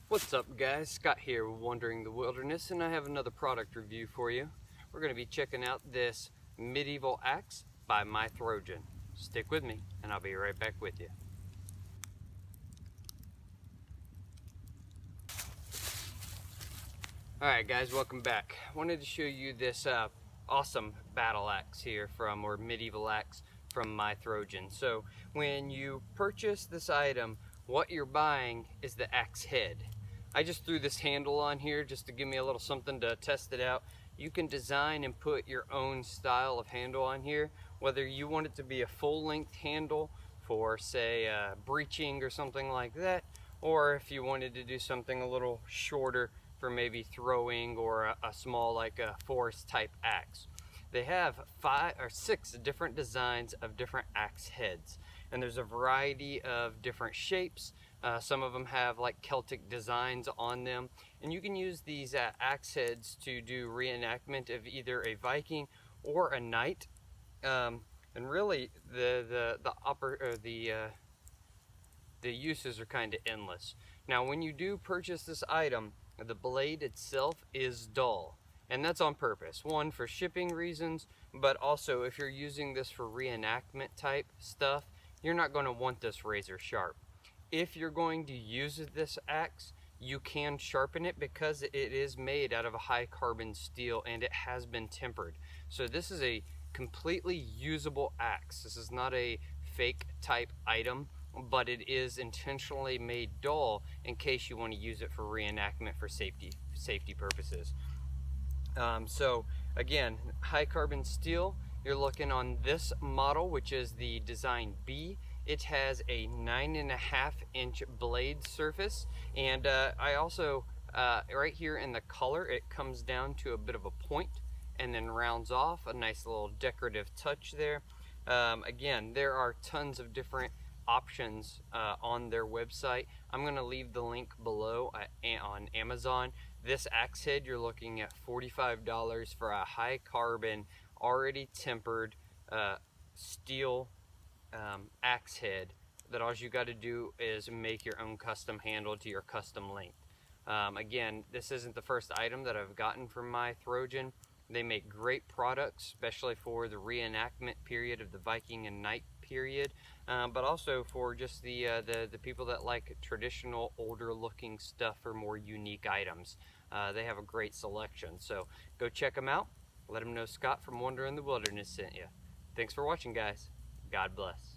What's up guys, Scott here with Wandering the Wilderness, and I have another product review for you. We're going to be checking out this medieval axe by Mythrojan. Stick with me and I'll be right back with you. Alright guys, welcome back. I wanted to show you this awesome battle axe here or medieval axe from Mythrojan. So when you purchase this item, what you're buying is the axe head. I just threw this handle on here just to give me a little something to test it out. You can design and put your own style of handle on here, whether you want it to be a full-length handle for say breaching or something like that, or if you wanted to do something a little shorter for maybe throwing or a small like a forest type axe. They have 5 or 6 different designs of different axe heads, and there's a variety of different shapes. Some of them have like Celtic designs on them, and you can use these axe heads to do reenactment of either a Viking or a knight. And really, the uses are kind of endless. Now, when you do purchase this item, the blade itself is dull, and that's on purpose. One, for shipping reasons, but also if you're using this for reenactment type stuff, you're not going to want this razor sharp. If you're going to use this axe, you can sharpen it because it is made out of a high carbon steel and it has been tempered. So this is a completely usable axe. This is not a fake type item, but it is intentionally made dull in case you want to use it for reenactment for safety purposes. So again, high carbon steel, you're looking on this model, which is the design B. It has a 9.5-inch blade surface, and I also right here in the color, it comes down to a bit of a point and then rounds off, a nice little decorative touch there. Again, there are tons of different options on their website. I'm going to leave the link below on Amazon. This axe head, you're looking at $45 for a high carbon, already tempered steel axe head that all you got to do is make your own custom handle to your custom length. Again, this isn't the first item that I've gotten from Mythrojan. They make great products, especially for the reenactment period of the Viking and Knight period, but also for just the people that like traditional, older looking stuff or more unique items. They have a great selection, so go check them out. Let them know Scott from Wandering the Wilderness sent you. Thanks for watching, guys. God bless.